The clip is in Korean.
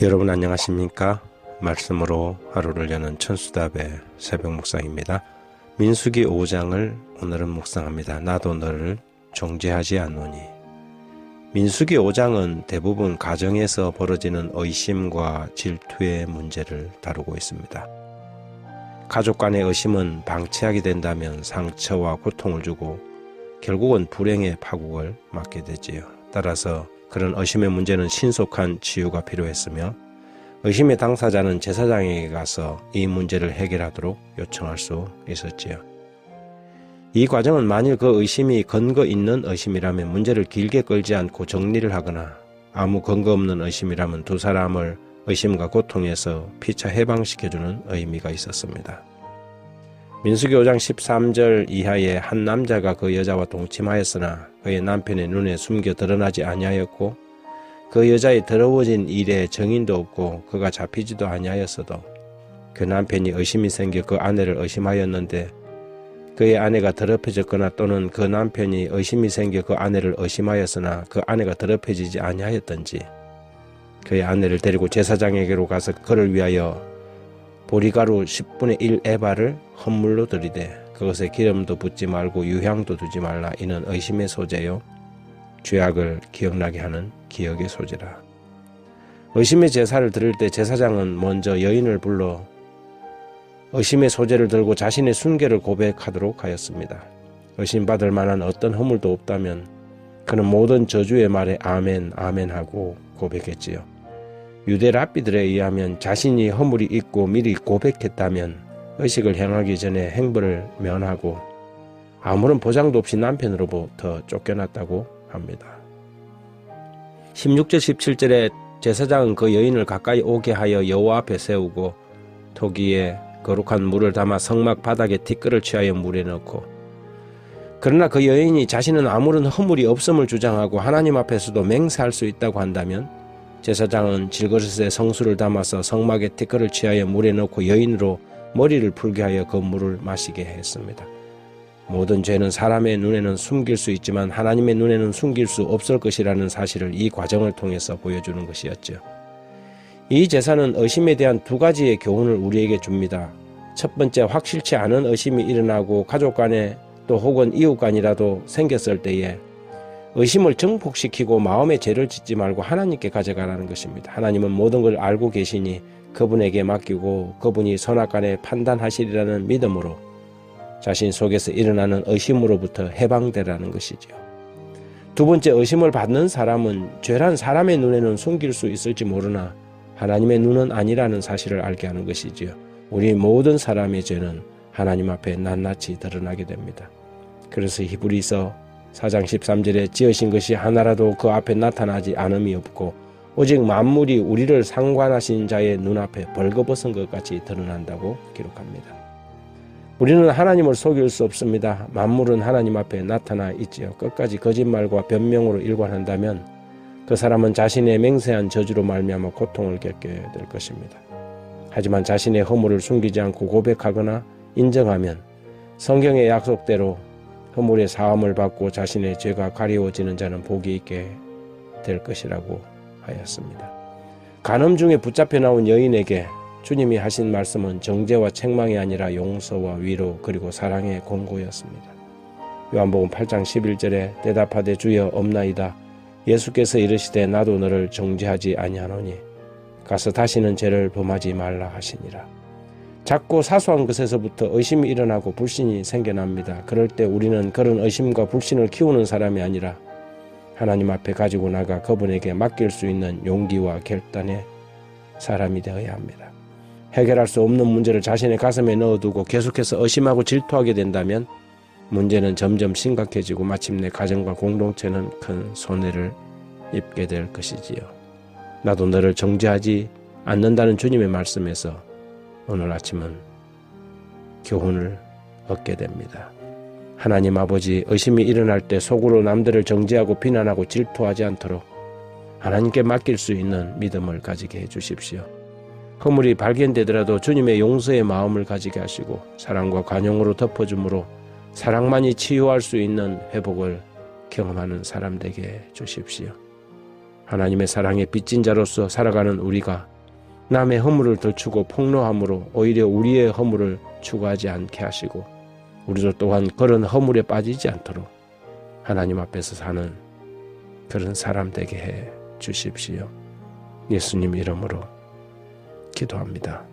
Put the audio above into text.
여러분 안녕하십니까? 말씀으로 하루를 여는 천수답의 새벽 묵상입니다. 민수기 5장을 오늘은 묵상합니다. 나도 너를 정죄하지 않노니. 민수기 5장은 대부분 가정에서 벌어지는 의심과 질투의 문제를 다루고 있습니다. 가족 간의 의심은 방치하게 된다면 상처와 고통을 주고 결국은 불행의 파국을 맞게 되지요. 따라서 그런 의심의 문제는 신속한 치유가 필요했으며 의심의 당사자는 제사장에게 가서 이 문제를 해결하도록 요청할 수 있었지요. 이 과정은 만일 그 의심이 근거 있는 의심이라면 문제를 길게 끌지 않고 정리를 하거나 아무 근거 없는 의심이라면 두 사람을 의심과 고통에서 피차 해방시켜주는 의미가 있었습니다. 민수기 5장 13절 이하에 한 남자가 그 여자와 동침하였으나 그의 남편의 눈에 숨겨 드러나지 아니하였고 그 여자의 더러워진 일에 정인도 없고 그가 잡히지도 아니하였어도 그 남편이 의심이 생겨 그 아내를 의심하였는데 그의 아내가 더럽혀졌거나 또는 그 남편이 의심이 생겨 그 아내를 의심하였으나 그 아내가 더럽혀지지 아니하였던지 그의 아내를 데리고 제사장에게로 가서 그를 위하여 보리가루 10분의 1 에바를 헌물로 들이되 그것에 기름도 붓지 말고 유향도 두지 말라. 이는 의심의 소재요 죄악을 기억나게 하는 기억의 소재라. 의심의 제사를 드릴 때 제사장은 먼저 여인을 불러 의심의 소재를 들고 자신의 순결을 고백하도록 하였습니다. 의심받을 만한 어떤 허물도 없다면 그는 모든 저주의 말에 아멘 아멘 하고 고백했지요. 유대 랍비들에 의하면 자신이 허물이 있고 미리 고백했다면 의식을 행하기 전에 행벌을 면하고 아무런 보장도 없이 남편으로부터 쫓겨났다고 합니다. 16절 17절에 제사장은 그 여인을 가까이 오게 하여 여호와 앞에 세우고 토기에 거룩한 물을 담아 성막 바닥에 티끌을 취하여 물에 넣고 그러나 그 여인이 자신은 아무런 허물이 없음을 주장하고 하나님 앞에서도 맹세할 수 있다고 한다면 제사장은 질그릇에 성수를 담아서 성막에 티끌을 취하여 물에 넣고 여인으로 머리를 풀게 하여 그 물을 마시게 했습니다. 모든 죄는 사람의 눈에는 숨길 수 있지만 하나님의 눈에는 숨길 수 없을 것이라는 사실을 이 과정을 통해서 보여주는 것이었죠. 이 제사는 의심에 대한 두 가지의 교훈을 우리에게 줍니다. 첫 번째, 확실치 않은 의심이 일어나고 가족 간에 또 혹은 이웃 간이라도 생겼을 때에 의심을 증폭시키고 마음의 죄를 짓지 말고 하나님께 가져가라는 것입니다. 하나님은 모든 걸 알고 계시니 그분에게 맡기고 그분이 선악간에 판단하시리라는 믿음으로 자신 속에서 일어나는 의심으로부터 해방되라는 것이지요. 두 번째, 의심을 받는 사람은 죄란 사람의 눈에는 숨길 수 있을지 모르나 하나님의 눈은 아니라는 사실을 알게 하는 것이지요. 우리 모든 사람의 죄는 하나님 앞에 낱낱이 드러나게 됩니다. 그래서 히브리서 4장 13절에 지으신 것이 하나라도 그 앞에 나타나지 않음이 없고 오직 만물이 우리를 상관하신 자의 눈앞에 벌거벗은 것 같이 드러난다고 기록합니다. 우리는 하나님을 속일 수 없습니다. 만물은 하나님 앞에 나타나 있지요. 끝까지 거짓말과 변명으로 일관한다면 그 사람은 자신의 맹세한 저주로 말미암아 고통을 겪게 될 것입니다. 하지만 자신의 허물을 숨기지 않고 고백하거나 인정하면 성경의 약속대로 허물의 사함을 받고 자신의 죄가 가리워지는 자는 복이 있게 될 것이라고 하였습니다. 간음 중에 붙잡혀 나온 여인에게 주님이 하신 말씀은 정죄와 책망이 아니라 용서와 위로 그리고 사랑의 권고였습니다. 요한복음 8장 11절에 대답하되 주여 없나이다. 예수께서 이르시되 나도 너를 정죄하지 아니하노니 가서 다시는 죄를 범하지 말라 하시니라. 작고 사소한 것에서부터 의심이 일어나고 불신이 생겨납니다. 그럴 때 우리는 그런 의심과 불신을 키우는 사람이 아니라 하나님 앞에 가지고 나가 그분에게 맡길 수 있는 용기와 결단의 사람이 되어야 합니다. 해결할 수 없는 문제를 자신의 가슴에 넣어두고 계속해서 의심하고 질투하게 된다면 문제는 점점 심각해지고 마침내 가정과 공동체는 큰 손해를 입게 될 것이지요. 나도 너를 정죄하지 않는다는 주님의 말씀에서 오늘 아침은 교훈을 얻게 됩니다. 하나님 아버지, 의심이 일어날 때 속으로 남들을 정죄하고 비난하고 질투하지 않도록 하나님께 맡길 수 있는 믿음을 가지게 해주십시오. 허물이 발견되더라도 주님의 용서의 마음을 가지게 하시고 사랑과 관용으로 덮어줌으로 사랑만이 치유할 수 있는 회복을 경험하는 사람 되게 해주십시오. 하나님의 사랑에 빚진 자로서 살아가는 우리가 남의 허물을 덜추고 폭로함으로 오히려 우리의 허물을 추구하지 않게 하시고 우리도 또한 그런 허물에 빠지지 않도록 하나님 앞에서 사는 그런 사람 되게 해 주십시오. 예수님 이름으로 기도합니다.